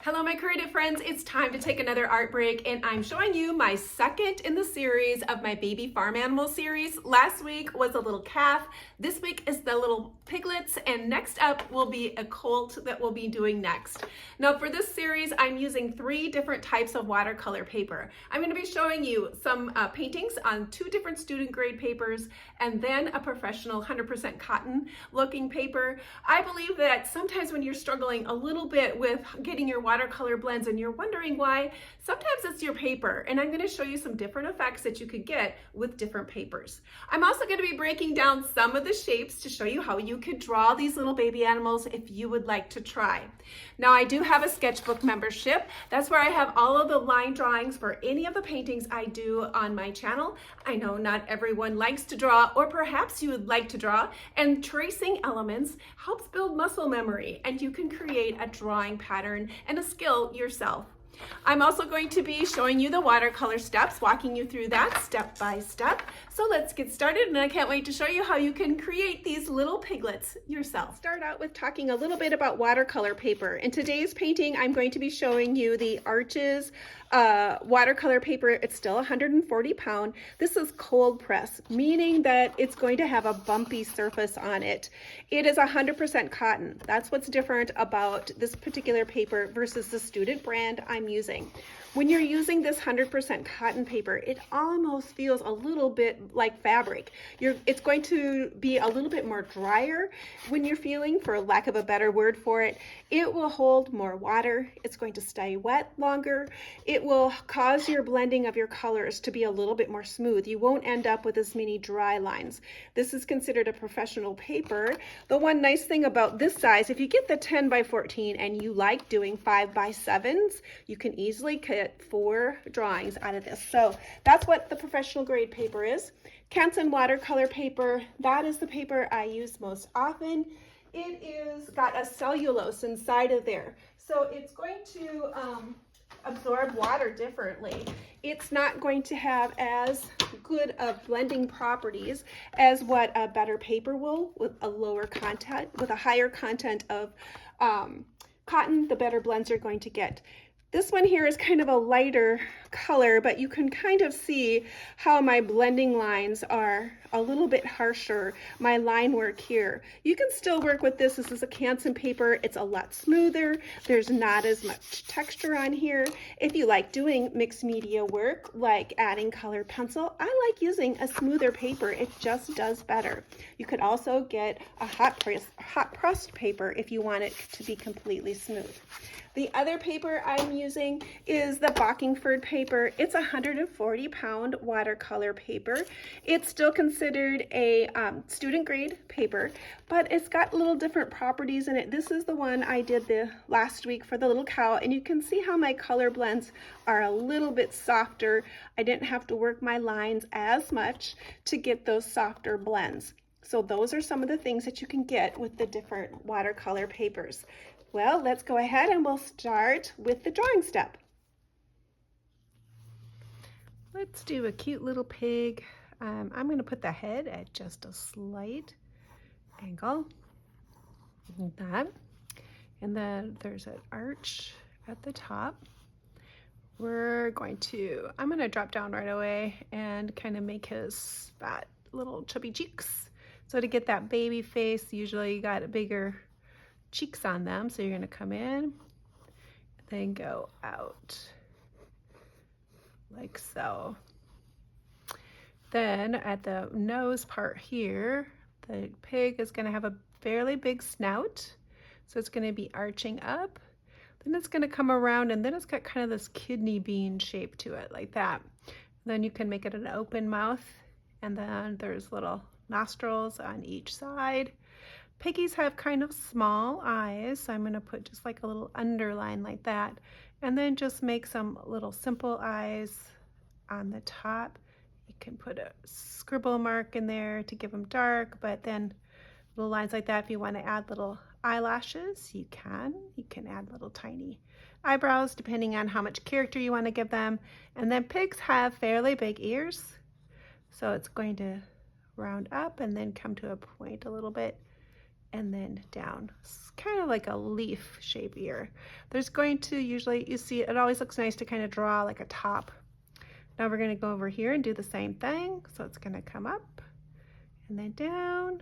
Hello my creative friends, it's time to take another art break and I'm showing you my second in the series of my baby farm animal series. Last week was a little calf, this week is the little piglets, and next up will be a colt that we'll be doing next. Now for this series I'm using 3 different types of watercolor paper. I'm going to be showing you some paintings on 2 different student grade papers and then a professional 100% cotton looking paper. I believe that sometimes when you're struggling a little bit with getting your watercolor blends and you're wondering why, sometimes it's your paper, and I'm going to show you some different effects that you could get with different papers. I'm also going to be breaking down some of the shapes to show you how you could draw these little baby animals if you would like to try. Now I do have a sketchbook membership. That's where I have all of the line drawings for any of the paintings I do on my channel. I know not everyone likes to draw, or perhaps you would like to draw, and tracing elements helps build muscle memory, and you can create a drawing pattern and a skill yourself. I'm also going to be showing you the watercolor steps, walking you through that step by step. So let's get started, and I can't wait to show you how you can create these little piglets yourself. Start out with talking a little bit about watercolor paper. In today's painting, I'm going to be showing you the Arches watercolor paper. It's still 140 pound. This is cold press, meaning that it's going to have a bumpy surface on it. It is 100% cotton. That's what's different about this particular paper versus the student brand I'm using. When you're using this 100% cotton paper, it almost feels a little bit like fabric. It's going to be a little bit more drier when you're feeling, for lack of a better word for it. It will hold more water. It's going to stay wet longer. It will cause your blending of your colors to be a little bit more smooth. You won't end up with as many dry lines. This is considered a professional paper. The one nice thing about this size, if you get the 10 by 14 and you like doing 5 by 7s, you can easily get 4 drawings out of this. So that's what the professional grade paper is. Canson watercolor paper, that is the paper I use most often. It is got a cellulose inside of there, so it's going to absorb water differently. It's not going to have as good of blending properties as what a better paper will, with a lower content, with a higher content of cotton. The better blends you're going to get. This one here is kind of a lighter color, but you can kind of see how my blending lines are a little bit harsher, my line work here. You can still work with this. This is a Canson paper. It's a lot smoother. There's not as much texture on here. If you like doing mixed media work, like adding colored pencil, I like using a smoother paper. It just does better. You could also get a hot pressed paper if you want it to be completely smooth. The other paper I'm using is the Bockingford paper. It's 140 pound watercolor paper. It's still considered a student grade paper, but it's got little different properties in it. This is the one I did the last week for the little cow, and you can see how my color blends are a little bit softer. I didn't have to work my lines as much to get those softer blends. So those are some of the things that you can get with the different watercolor papers. Well, let's go ahead and we'll start with the drawing step. Let's do a cute little pig. I'm going to put the head at just a slight angle, like that. And then there's an arch at the top. I'm going to drop down right away and kind of make his fat little chubby cheeks. So to get that baby face, usually you got a bigger cheeks on them, so you're going to come in, then go out like so. Then at the nose part here, the pig is going to have a fairly big snout, so it's going to be arching up. Then it's going to come around, and then it's got kind of this kidney bean shape to it, like that. Then you can make it an open mouth, and then there's little nostrils on each side. Piggies have kind of small eyes, so I'm going to put just like a little underline like that, and then just make some little simple eyes on the top. You can put a scribble mark in there to give them dark, but then little lines like that. If you want to add little eyelashes, you can add little tiny eyebrows depending on how much character you want to give them. And then pigs have fairly big ears, so it's going to round up and then come to a point a little bit, and then down. It's kind of like a leaf shape here. There's going to usually, you see, it always looks nice to kind of draw like a top. Now we're going to go over here and do the same thing. So it's going to come up and then down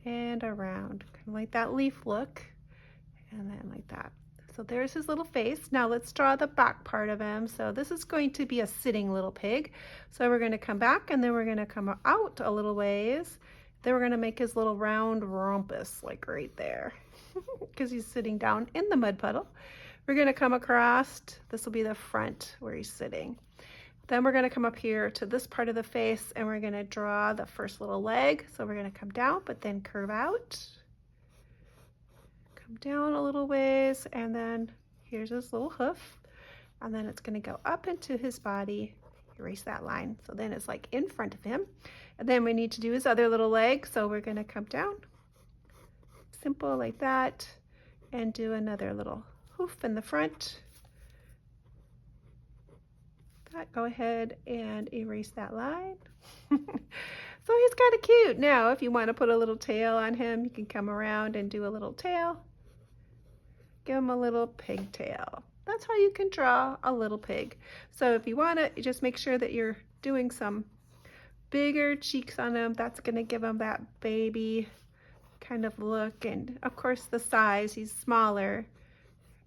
and around, kind of like that leaf look, and then like that. So there's his little face. Now let's draw the back part of him. So this is going to be a sitting little pig. So we're going to come back and then we're going to come out a little ways. Then we're going to make his little round rumpus, like right there, because he's sitting down in the mud puddle. We're going to come across, this will be the front where he's sitting. Then we're going to come up here to this part of the face and we're going to draw the first little leg. So we're going to come down, but then curve out. Come down a little ways, and then here's his little hoof. And then it's going to go up into his body. Erase that line. So then it's like in front of him. And then we need to do his other little leg. So we're going to come down. Simple like that. And do another little hoof in the front. Go ahead and erase that line. So he's kind of cute. Now if you want to put a little tail on him, you can come around and do a little tail. Give him a little pigtail. That's how you can draw a little pig. So if you want to, just make sure that you're doing some bigger cheeks on him. That's going to give him that baby kind of look. And of course the size, he's smaller.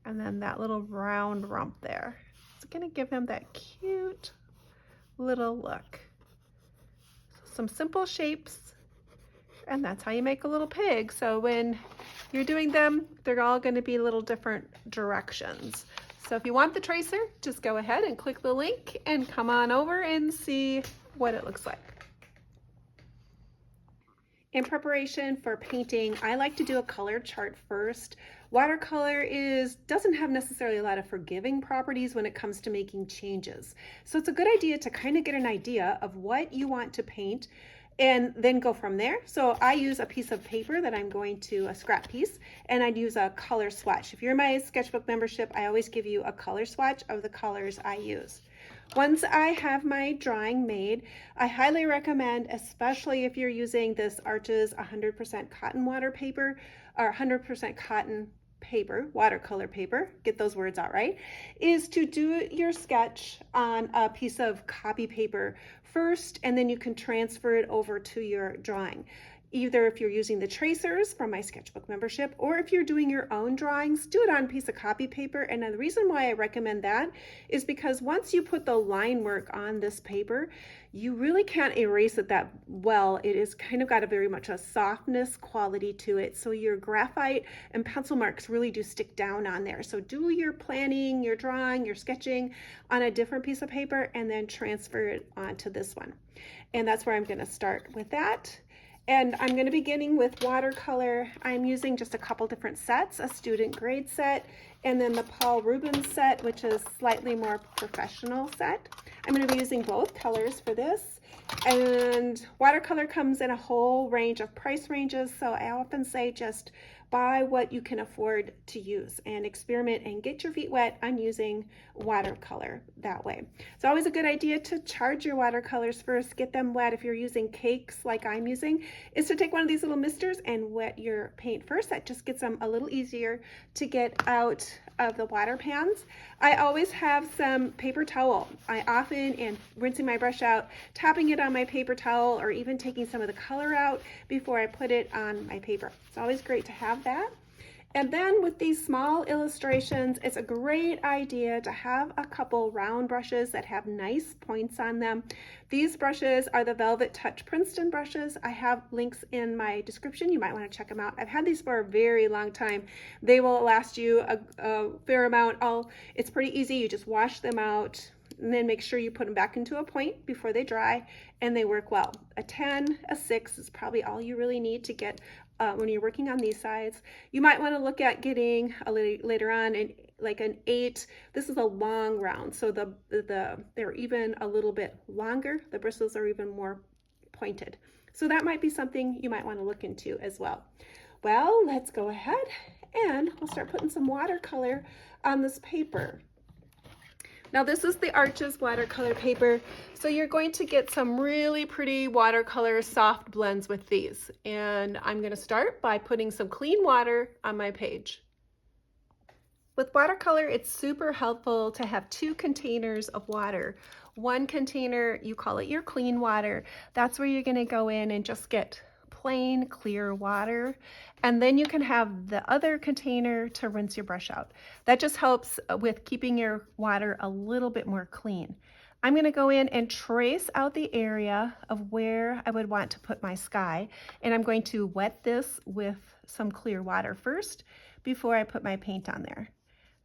And then that little round rump there. It's going to give him that cute little look. So some simple shapes. And that's how you make a little pig. So when you're doing them, they're all going to be little different directions. So if you want the tracer, just go ahead and click the link and come on over and see what it looks like. In preparation for painting, I like to do a color chart first. Watercolor doesn't have necessarily a lot of forgiving properties when it comes to making changes. So it's a good idea to kind of get an idea of what you want to paint and then go from there. So I use a piece of paper that I'm going to, a scrap piece, and I'd use a color swatch. If you're in my sketchbook membership, I always give you a color swatch of the colors I use. Once I have my drawing made, I highly recommend, especially if you're using this Arches 100% cotton water paper or 100% cotton paper, watercolor paper, get those words out right, is to do your sketch on a piece of copy paper first, and then you can transfer it over to your drawing. Either if you're using the tracers from my sketchbook membership, or if you're doing your own drawings, do it on a piece of copy paper. And the reason why I recommend that is because once you put the line work on this paper, you really can't erase it that well. It is kind of got a very much a softness quality to it. So your graphite and pencil marks really do stick down on there. So do your planning, your drawing, your sketching on a different piece of paper and then transfer it onto this one. And that's where I'm going to start with that. And I'm going to be beginning with watercolor. I'm using just a couple different sets, a student grade set, and then the Paul Rubens set, which is slightly more professional set. I'm going to be using both colors for this. And watercolor comes in a whole range of price ranges, so I often say just buy what you can afford to use and experiment and get your feet wet on using watercolor that way. It's always a good idea to charge your watercolors first, get them wet. If you're using cakes like I'm using, is to take one of these little misters and wet your paint first. That just gets them a little easier to get out of the water pans. I always have some paper towel. I often am rinsing my brush out, tapping it on my paper towel, or even taking some of the color out before I put it on my paper. It's always great to have that. And then with these small illustrations, it's a great idea to have a couple round brushes that have nice points on them. These brushes are the Velvet Touch Princeton brushes. I have links in my description. You might want to check them out. I've had these for a very long time. They will last you a fair amount. It's pretty easy. You just wash them out and then make sure you put them back into a point before they dry, and they work well. A 10, a 6 is probably all you really need to get when you're working on these sides. You might want to look at getting later on like an 8. This is a long round, so they're even a little bit longer. The bristles are even more pointed. So that might be something you might want to look into as well. Well, let's go ahead and we'll start putting some watercolor on this paper. Now this is the Arches watercolor paper. So you're going to get some really pretty watercolor soft blends with these. And I'm going to start by putting some clean water on my page. With watercolor, it's super helpful to have 2 containers of water. One container, you call it your clean water. That's where you're going to go in and just get plain clear water, and then you can have the other container to rinse your brush out. That just helps with keeping your water a little bit more clean. I'm going to go in and trace out the area of where I would want to put my sky, and I'm going to wet this with some clear water first before I put my paint on there.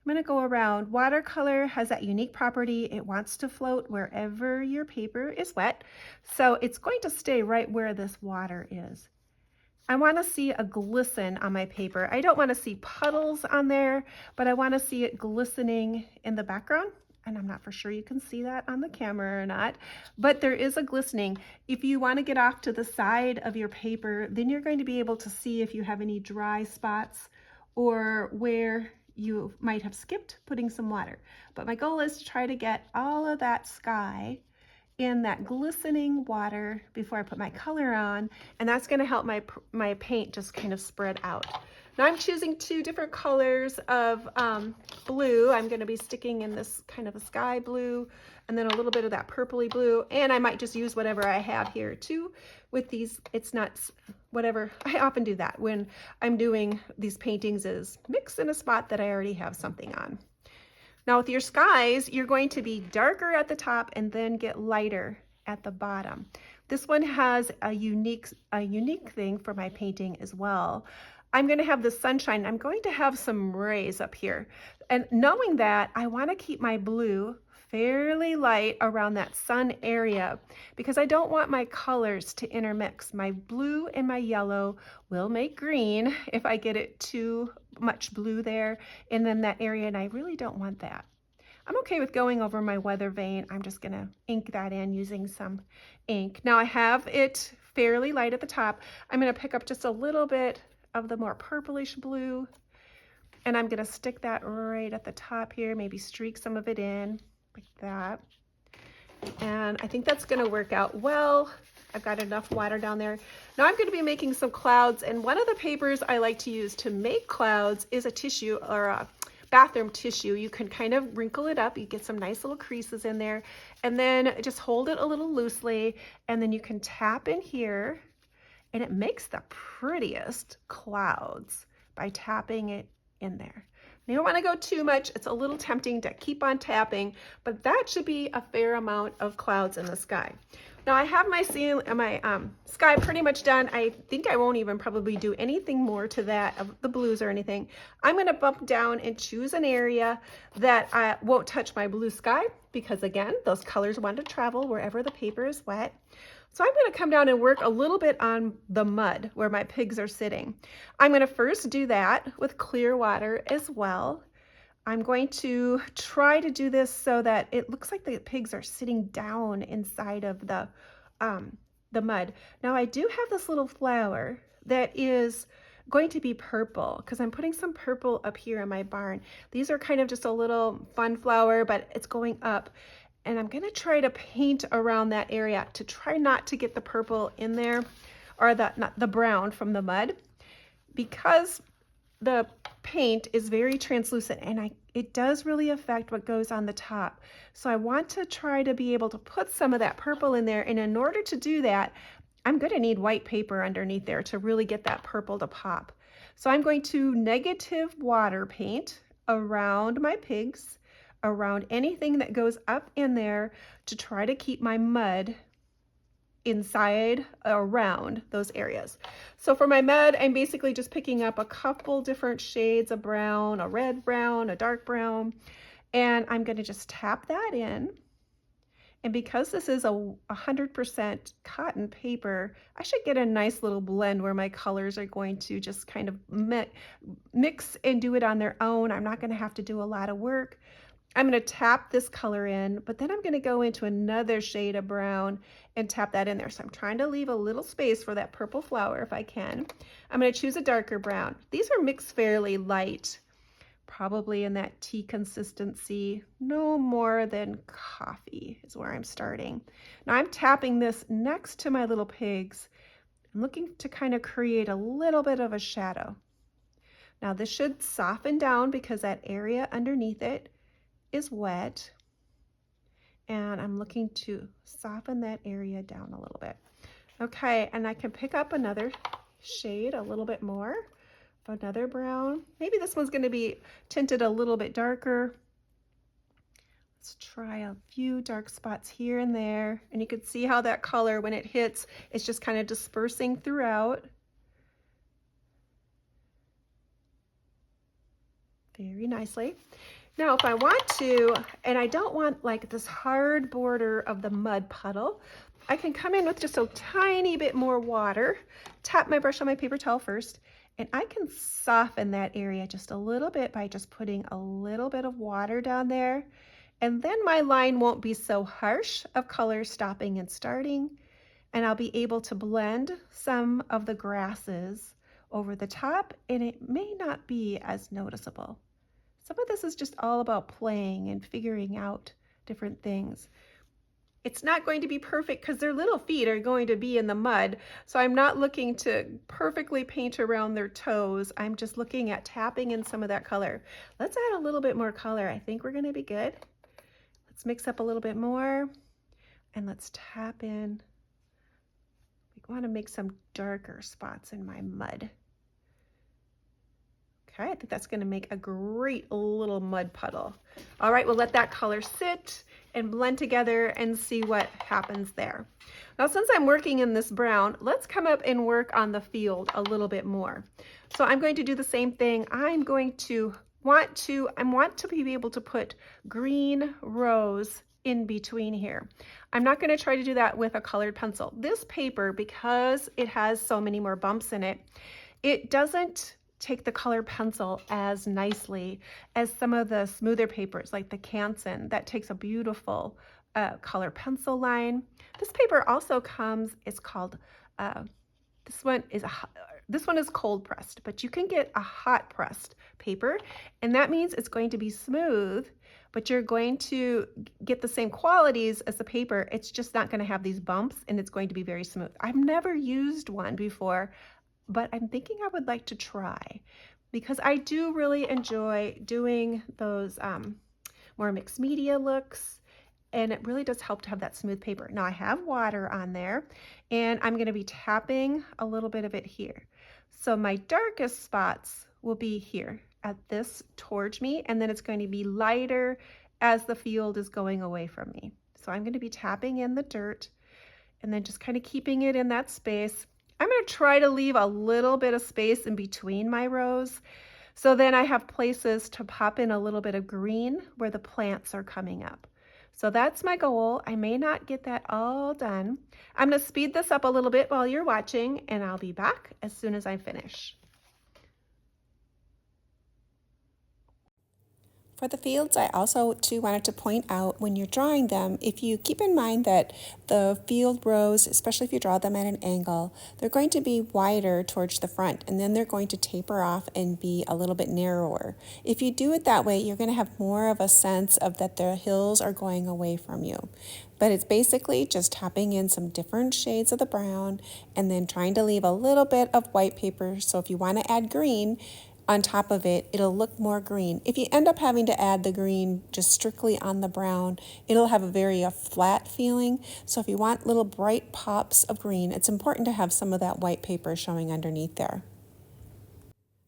I'm going to go around. Watercolor has that unique property. It wants to float wherever your paper is wet, so it's going to stay right where this water is. I want to see a glisten on my paper. I don't want to see puddles on there, but I want to see it glistening in the background. And I'm not for sure you can see that on the camera or not, but there is a glistening. If you want to get off to the side of your paper, then you're going to be able to see if you have any dry spots or where you might have skipped putting some water. But my goal is to try to get all of that sky in that glistening water before I put my color on, and that's going to help my paint just kind of spread out. Now I'm choosing 2 different colors of blue. I'm going to be sticking in this kind of a sky blue and then a little bit of that purpley blue, and I might just use whatever I have here too with these. It's not whatever. I often do that when I'm doing these paintings, is mix in a spot that I already have something on. Now with your skies, you're going to be darker at the top and then get lighter at the bottom. This one has a unique thing for my painting as well. I'm going to have the sunshine. I'm going to have some rays up here. And knowing that, I want to keep my blue fairly light around that sun area because I don't want my colors to intermix. My blue and my yellow will make green if I get it too much blue there and then that area, and I really don't want that. I'm okay with going over my weather vane. I'm just going to ink that in using some ink. Now I have it fairly light at the top. I'm going to pick up just a little bit of the more purplish blue, and I'm going to stick that right at the top here, maybe streak some of it in like that. And I think that's going to work out well. I've got enough water down there. Now I'm going to be making some clouds, and one of the papers I like to use to make clouds is a tissue or a bathroom tissue. You can kind of wrinkle it up. You get some nice little creases in there, and then just hold it a little loosely, and then you can tap in here, and it makes the prettiest clouds by tapping it in there. You don't want to go too much. It's a little tempting to keep on tapping, but that should be a fair amount of clouds in the sky. Now I have my sky pretty much done. I think I won't even probably do anything more to that of the blues or anything. I'm going to bump down and choose an area that I won't touch my blue sky because again, those colors want to travel wherever the paper is wet. So I'm going to come down and work a little bit on the mud where my pigs are sitting. I'm going to first do that with clear water as well. I'm going to try to do this so that it looks like the pigs are sitting down inside of the mud. Now I do have this little flower that is going to be purple because I'm putting some purple up here in my barn. These are kind of just a little fun flower, but it's going up. And I'm going to try to paint around that area to try not to get the purple in there, or not the brown from the mud, because the paint is very translucent and it does really affect what goes on the top. So I want to try to be able to put some of that purple in there, and in order to do that, I'm going to need white paper underneath there to really get that purple to pop. So I'm going to negative water paint around my pigs, around anything that goes up in there to try to keep my mud inside around those areas. So for my mud, I'm basically just picking up a couple different shades of brown, a red brown, a dark brown, and I'm going to just tap that in. And because this is a 100% cotton paper, I should get a nice little blend where my colors are going to just kind of mix and do it on their own. I'm not going to have to do a lot of work. I'm going to tap this color in, but then I'm going to go into another shade of brown and tap that in there. So I'm trying to leave a little space for that purple flower if I can. I'm going to choose a darker brown. These are mixed fairly light, probably in that tea consistency, no more than coffee is where I'm starting. Now I'm tapping this next to my little pigs. I'm looking to kind of create a little bit of a shadow. Now this should soften down because that area underneath it is wet. And I'm looking to soften that area down a little bit. Okay, and I can pick up another shade a little bit more, another brown. Maybe this one's going to be tinted a little bit darker. Let's try a few dark spots here and there. And you can see how that color, when it hits, it's just kind of dispersing throughout. Very nicely. Now, if I want to, and I don't want like this hard border of the mud puddle, I can come in with just a tiny bit more water, tap my brush on my paper towel first, and I can soften that area just a little bit by just putting a little bit of water down there. And then my line won't be so harsh of color stopping and starting, and I'll be able to blend some of the grasses over the top, and it may not be as noticeable. Some of this is just all about playing and figuring out different things. It's not going to be perfect because their little feet are going to be in the mud, so I'm not looking to perfectly paint around their toes. I'm just looking at tapping in some of that color. Let's add a little bit more color. I think we're going to be good. Let's mix up a little bit more, and let's tap in. We want to make some darker spots in my mud. Okay, I think that's going to make a great little mud puddle. All right, we'll let that color sit and blend together and see what happens there. Now, since I'm working in this brown, let's come up and work on the field a little bit more. So I'm going to do the same thing. I'm going to want to be able to put green rows in between here. I'm not going to try to do that with a colored pencil. This paper, because it has so many more bumps in it, it doesn't take the colored pencil as nicely as some of the smoother papers like the Canson. That takes a beautiful color pencil line. This paper also comes, it's called, this one is cold pressed, but you can get a hot pressed paper, and that means it's going to be smooth, but you're going to get the same qualities as the paper. It's just not going to have these bumps, and it's going to be very smooth. I've never used one before, but I'm thinking I would like to try because I do really enjoy doing those more mixed media looks, and it really does help to have that smooth paper. Now I have water on there, and I'm going to be tapping a little bit of it here. So my darkest spots will be here at this towards me, and then it's going to be lighter as the field is going away from me. So I'm going to be tapping in the dirt and then just kind of keeping it in that space. I'm going to try to leave a little bit of space in between my rows, so then I have places to pop in a little bit of green where the plants are coming up. So that's my goal. I may not get that all done. I'm going to speed this up a little bit while you're watching, and I'll be back as soon as I finish. For the fields, I also too wanted to point out when you're drawing them, if you keep in mind that the field rows, especially if you draw them at an angle, they're going to be wider towards the front, and then they're going to taper off and be a little bit narrower. If you do it that way, you're going to have more of a sense of that the hills are going away from you. But it's basically just tapping in some different shades of the brown and then trying to leave a little bit of white paper. So if you want to add green on top of it, it'll look more green. If you end up having to add the green just strictly on the brown, it'll have a very flat feeling. So if you want little bright pops of green, it's important to have some of that white paper showing underneath there.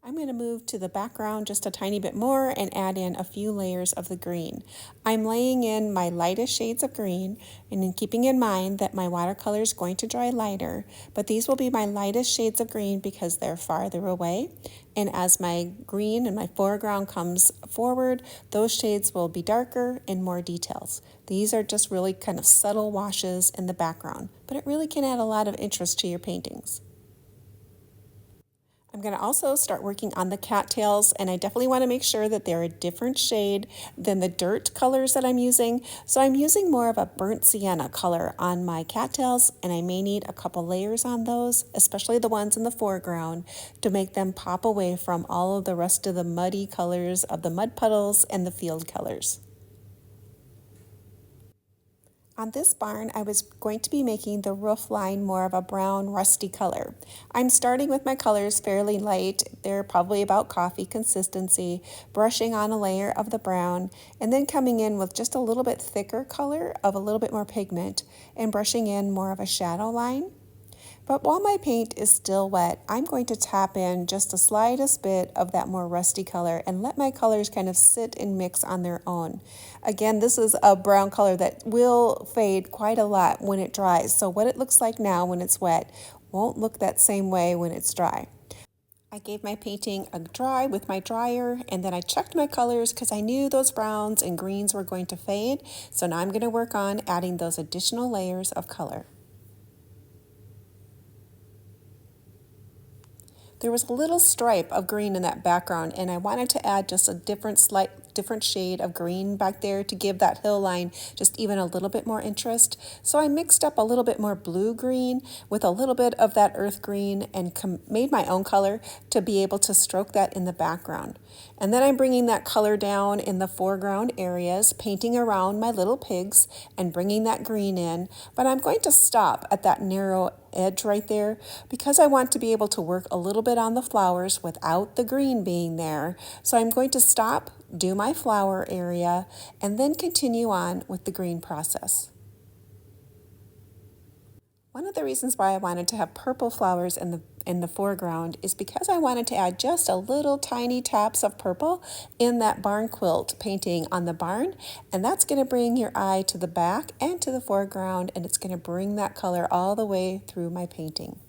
I'm going to move to the background just a tiny bit more and add in a few layers of the green. I'm laying in my lightest shades of green, and in keeping in mind that my watercolor is going to dry lighter, but these will be my lightest shades of green because they're farther away. And as my green and my foreground comes forward, those shades will be darker and more details. These are just really kind of subtle washes in the background, but it really can add a lot of interest to your paintings. I'm going to also start working on the cattails, and I definitely want to make sure that they're a different shade than the dirt colors that I'm using. So I'm using more of a burnt sienna color on my cattails, and I may need a couple layers on those, especially the ones in the foreground, to make them pop away from all of the rest of the muddy colors of the mud puddles and the field colors. On this barn, I was going to be making the roof line more of a brown rusty color. I'm starting with my colors fairly light. They're probably about coffee consistency, brushing on a layer of the brown, and then coming in with just a little bit thicker color of a little bit more pigment and brushing in more of a shadow line. But while my paint is still wet, I'm going to tap in just the slightest bit of that more rusty color and let my colors kind of sit and mix on their own. Again, this is a brown color that will fade quite a lot when it dries. So what it looks like now when it's wet won't look that same way when it's dry. I gave my painting a dry with my dryer, and then I checked my colors because I knew those browns and greens were going to fade. So now I'm going to work on adding those additional layers of color. There was a little stripe of green in that background, and I wanted to add just a different shade of green back there to give that hill line just even a little bit more interest. So I mixed up a little bit more blue green with a little bit of that earth green and made my own color to be able to stroke that in the background. And then I'm bringing that color down in the foreground areas, painting around my little pigs and bringing that green in. But I'm going to stop at that narrow edge right there because I want to be able to work a little bit on the flowers without the green being there. So I'm going to stop, do my flower area, and then continue on with the green process. One of the reasons why I wanted to have purple flowers in the foreground is because I wanted to add just a little tiny taps of purple in that barn quilt painting on the barn, and that's going to bring your eye to the back and to the foreground, and it's going to bring that color all the way through my painting.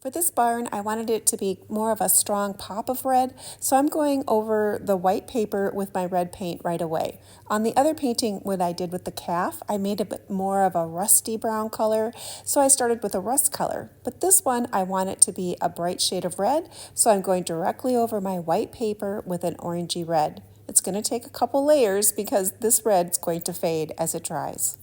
For this barn, I wanted it to be more of a strong pop of red, so I'm going over the white paper with my red paint right away. On the other painting, what I did with the calf, I made a bit more of a rusty brown color, so I started with a rust color. But this one, I want it to be a bright shade of red, so I'm going directly over my white paper with an orangey red. It's going to take a couple layers because this red is going to fade as it dries.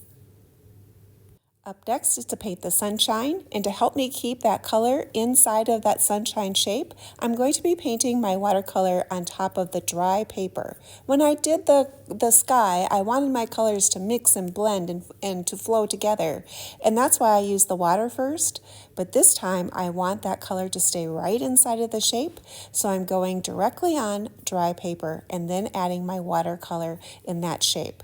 Up next is to paint the sunshine, and to help me keep that color inside of that sunshine shape, I'm going to be painting my watercolor on top of the dry paper. When I did the sky, I wanted my colors to mix and blend and to flow together, and that's why I used the water first, but this time I want that color to stay right inside of the shape, so I'm going directly on dry paper and then adding my watercolor in that shape.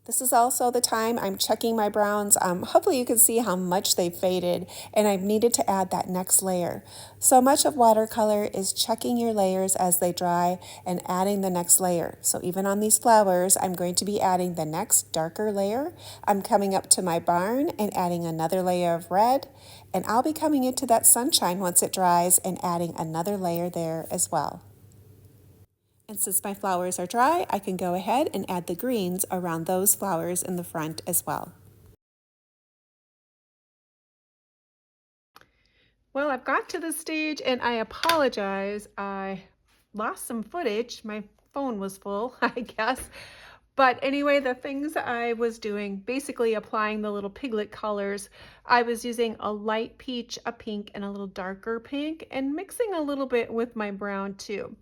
This is also the time I'm checking my browns. Hopefully you can see how much they faded, and I've needed to add that next layer. So much of watercolor is checking your layers as they dry and adding the next layer. So even on these flowers, I'm going to be adding the next darker layer. I'm coming up to my barn and adding another layer of red, and I'll be coming into that sunshine once it dries and adding another layer there as well. And since my flowers are dry, I can go ahead and add the greens around those flowers in the front as well. Well, I've got to this stage and I apologize. I lost some footage. My phone was full, I guess. But anyway, the things I was doing, basically applying the little piglet colors, I was using a light peach, a pink, and a little darker pink, and mixing a little bit with my brown too.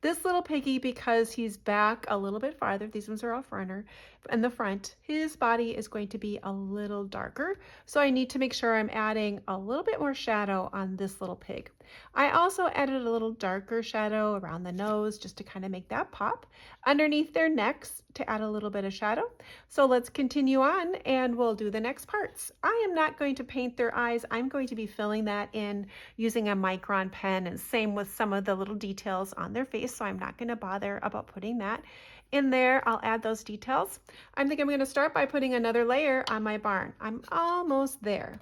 This little piggy, because he's back a little bit farther, these ones are off runner, in the front, his body is going to be a little darker. So I need to make sure I'm adding a little bit more shadow on this little pig. I also added a little darker shadow around the nose just to kind of make that pop. Underneath their necks to add a little bit of shadow. So let's continue on and we'll do the next parts. I am not going to paint their eyes. I'm going to be filling that in using a micron pen, and same with some of the little details on their face. So I'm not going to bother about putting that in there. I'll add those details. I think I'm going to start by putting another layer on my barn. I'm almost there.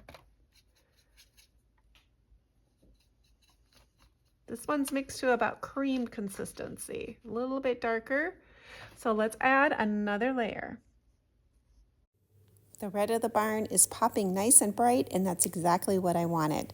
This one's mixed to about cream consistency, a little bit darker. So let's add another layer. The red of the barn is popping nice and bright, and that's exactly what I wanted.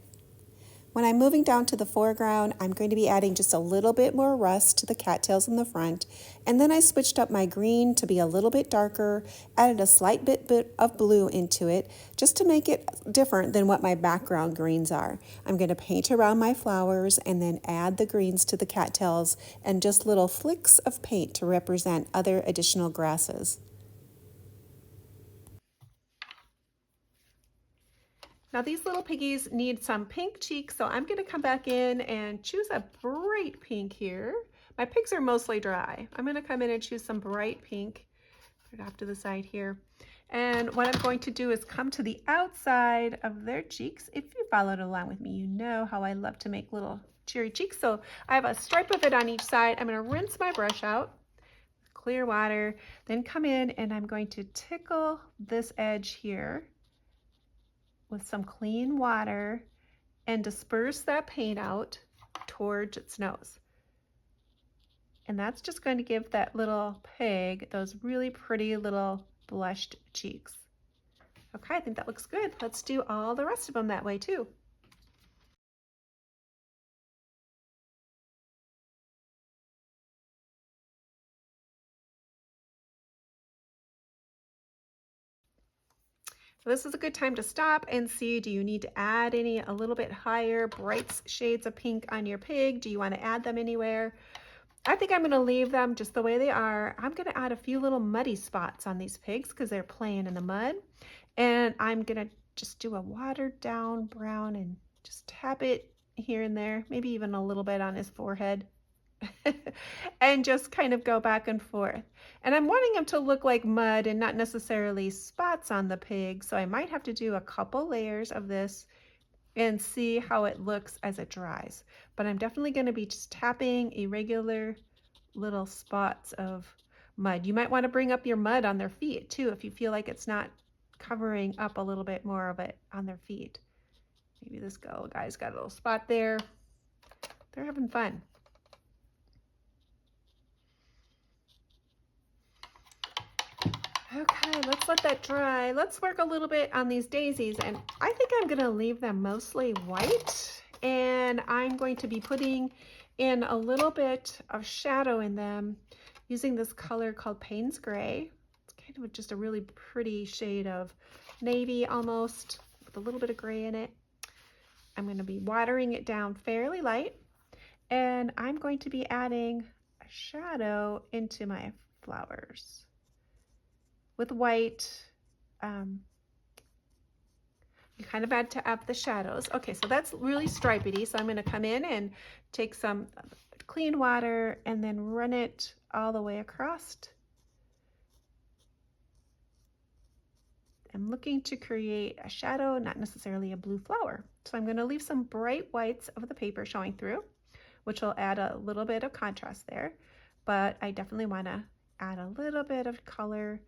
When I'm moving down to the foreground, I'm going to be adding just a little bit more rust to the cattails in the front, and then I switched up my green to be a little bit darker, added a slight bit of blue into it, just to make it different than what my background greens are. I'm going to paint around my flowers and then add the greens to the cattails and just little flicks of paint to represent other additional grasses. Now these little piggies need some pink cheeks, so I'm going to come back in and choose a bright pink here. My pigs are mostly dry. I'm going to come in and choose some bright pink. Put it off to the side here. And what I'm going to do is come to the outside of their cheeks. If you followed along with me, you know how I love to make little cheery cheeks. So I have a stripe of it on each side. I'm going to rinse my brush out, clear water, then come in and I'm going to tickle this edge here with some clean water and disperse that paint out towards its nose. And that's just going to give that little pig those really pretty little blushed cheeks. Okay, I think that looks good. Let's do all the rest of them that way too. So this is a good time to stop and see, do you need to add a little bit higher bright shades of pink on your pig? Do you want to add them anywhere? I think I'm going to leave them just the way they are. I'm going to add a few little muddy spots on these pigs because they're playing in the mud. And I'm going to just do a watered down brown and just tap it here and there, maybe even a little bit on his forehead. And just kind of go back and forth. And I'm wanting them to look like mud and not necessarily spots on the pig, so I might have to do a couple layers of this and see how it looks as it dries. But I'm definitely going to be just tapping irregular little spots of mud. You might want to bring up your mud on their feet too if you feel like it's not covering up a little bit more of it on their feet. Maybe this guy's got a little spot there. They're having fun. Okay, let's let that dry. Let's work a little bit on these daisies, and I think I'm going to leave them mostly white, and I'm going to be putting in a little bit of shadow in them using this color called Payne's Gray. It's kind of just a really pretty shade of navy almost with a little bit of gray in it. I'm going to be watering it down fairly light, and I'm going to be adding a shadow into my flowers with white. You kind of add to up the shadows. Okay, so that's really stripedy. So I'm going to come in and take some clean water and then run it all the way across. I'm looking to create a shadow, not necessarily a blue flower. So I'm going to leave some bright whites of the paper showing through, which will add a little bit of contrast there. But I definitely want to add a little bit of color,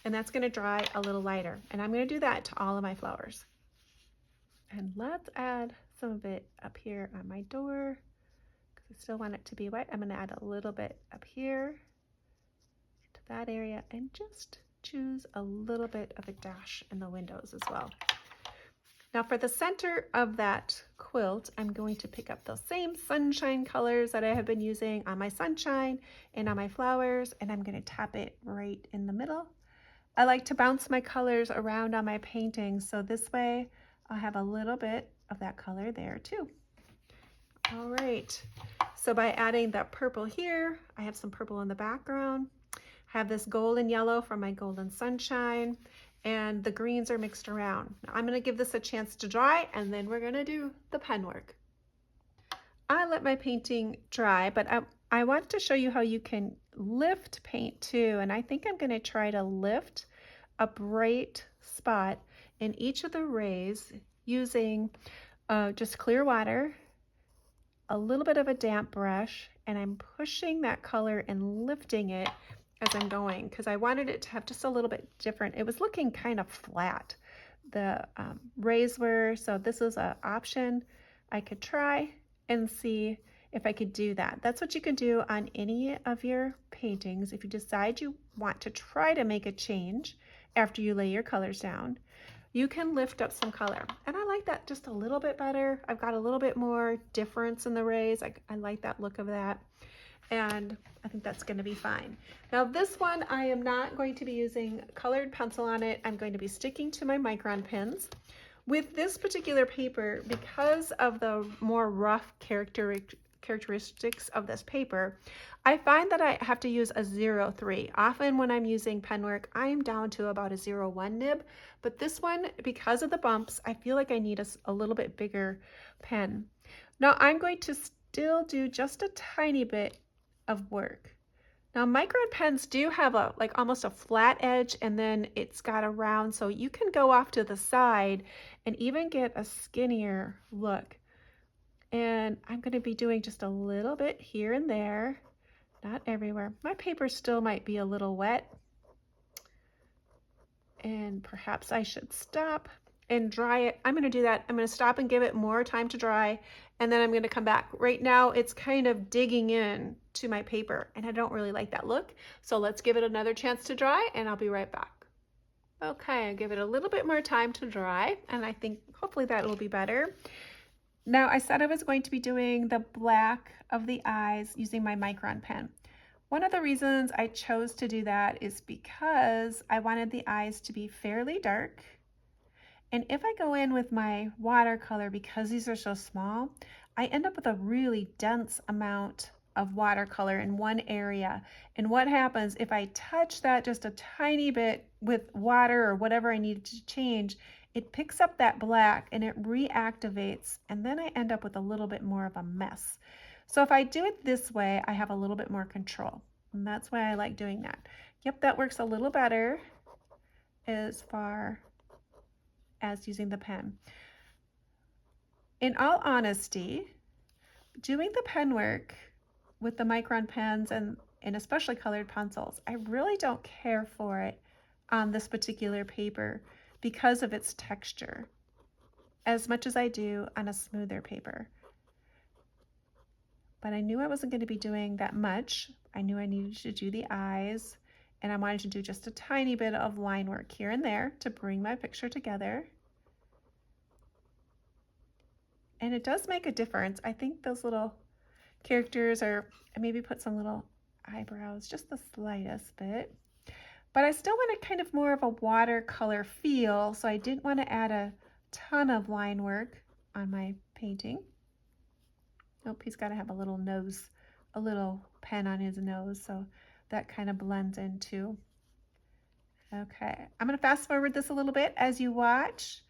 and that's going to dry a little lighter. And I'm going to do that to all of my flowers. And let's add some of it up here on my door because I still want it to be white. I'm going to add a little bit up here to that area and just choose a little bit of a dash in the windows as well. Now for the center of that quilt, I'm going to pick up those same sunshine colors that I have been using on my sunshine and on my flowers, and I'm going to tap it right in the middle. I like to bounce my colors around on my paintings, so this way I'll have a little bit of that color there too. All right, so by adding that purple here, I have some purple in the background. I have this golden yellow from my golden sunshine, and the greens are mixed around. Now I'm going to give this a chance to dry, and then we're going to do the pen work. I let my painting dry, but I want to show you how you can lift paint too, and I think I'm going to try to lift a bright spot in each of the rays using just clear water, a little bit of a damp brush, and I'm pushing that color and lifting it as I'm going because I wanted it to have just a little bit different. It was looking kind of flat, the rays were, so this is an option I could try and see if I could do that. That's what you can do on any of your paintings. If you decide you want to try to make a change after you lay your colors down, you can lift up some color. And I like that just a little bit better. I've got a little bit more difference in the rays. I like that look of that. And I think that's going to be fine. Now this one, I am not going to be using colored pencil on it. I'm going to be sticking to my micron pens. With this particular paper, because of the more rough characteristics of this paper, I find that I have to use a 0.3. Often when I'm using pen work, I'm down to about a 0.1 nib, but this one, because of the bumps, I feel like I need a little bit bigger pen. Now I'm going to still do just a tiny bit of work. Now micron pens do have like almost a flat edge, and then it's got a round, so you can go off to the side and even get a skinnier look. And I'm going to be doing just a little bit here and there, not everywhere. My paper still might be a little wet, and perhaps I should stop and dry it. I'm going to do that. I'm going to stop and give it more time to dry, and then I'm going to come back. Right now it's kind of digging in to my paper, and I don't really like that look. So let's give it another chance to dry, and I'll be right back. Okay, I'll give it a little bit more time to dry, and I think hopefully that will be better. Now I said I was going to be doing the black of the eyes using my micron pen. One of the reasons I chose to do that is because I wanted the eyes to be fairly dark. And if I go in with my watercolor, because these are so small, I end up with a really dense amount of watercolor in one area. And what happens if I touch that just a tiny bit with water or whatever I need to change, it picks up that black and it reactivates, and then I end up with a little bit more of a mess. So if I do it this way, I have a little bit more control, and that's why I like doing that. Yep, that works a little better as far as using the pen. In all honesty, doing the pen work with the micron pens and especially colored pencils, I really don't care for it on this particular paper because of its texture as much as I do on a smoother paper. But I knew I wasn't going to be doing that much. I knew I needed to do the eyes, and I wanted to do just a tiny bit of line work here and there to bring my picture together. And it does make a difference. I think those little characters, or maybe put some little eyebrows, just the slightest bit. But I still wanted kind of more of a watercolor feel, so I didn't want to add a ton of line work on my painting. Nope, he's got to have a little nose, a little pen on his nose, so that kind of blends in too. Okay, I'm going to fast forward this a little bit as you watch,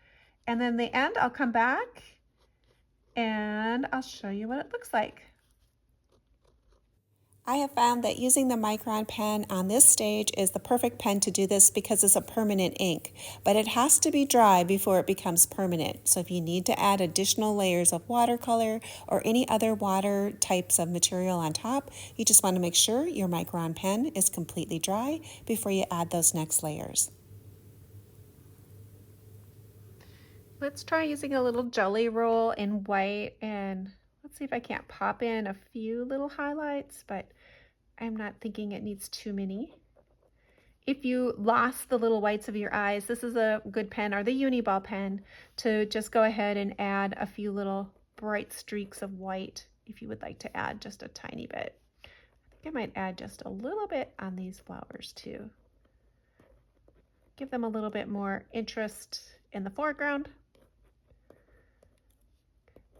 and then the end I'll come back and I'll show you what it looks like. I have found that using the micron pen on this stage is the perfect pen to do this because it's a permanent ink, but it has to be dry before it becomes permanent. So if you need to add additional layers of watercolor or any other water types of material on top, you just want to make sure your micron pen is completely dry before you add those next layers. Let's try using a little jelly roll in white, and let's see if I can't pop in a few little highlights, but I'm not thinking it needs too many. If you lost the little whites of your eyes, this is a good pen, or the Uniball pen, to just go ahead and add a few little bright streaks of white if you would like to add just a tiny bit. I think I might add just a little bit on these flowers too. Give them a little bit more interest in the foreground.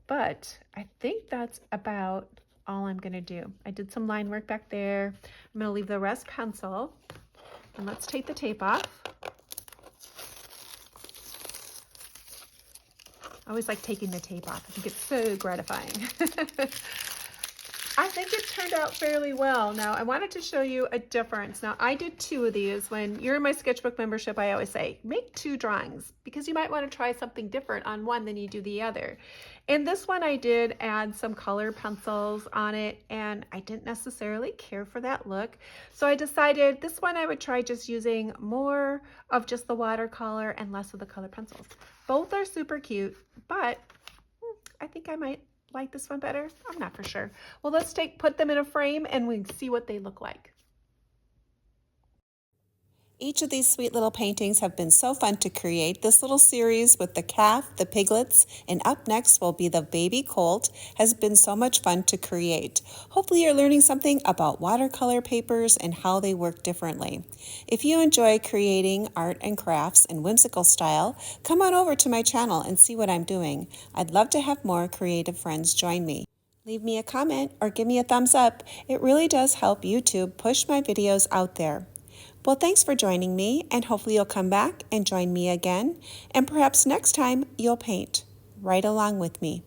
But I think that's about all I'm going to do. I did some line work back there. I'm going to leave the rest pencil. And let's take the tape off. I always like taking the tape off. I think it's so gratifying. I think it turned out fairly well. Now, I wanted to show you a difference. Now, I did 2 of these. When you're in my sketchbook membership, I always say, make 2 drawings, because you might want to try something different on one than you do the other. In this one, I did add some color pencils on it, and I didn't necessarily care for that look. So I decided this one I would try just using more of just the watercolor and less of the color pencils. Both are super cute, but I think I might like this one better. I'm not for sure. Well, let's put them in a frame and we can see what they look like. Each of these sweet little paintings have been so fun to create. This little series with the calf, the piglets, and up next will be the baby colt has been so much fun to create. Hopefully you're learning something about watercolor papers and how they work differently. If you enjoy creating art and crafts in whimsical style, come on over to my channel and see what I'm doing. I'd love to have more creative friends join me. Leave me a comment or give me a thumbs up. It really does help YouTube push my videos out there. Well, thanks for joining me, and hopefully you'll come back and join me again, and perhaps next time you'll paint right along with me.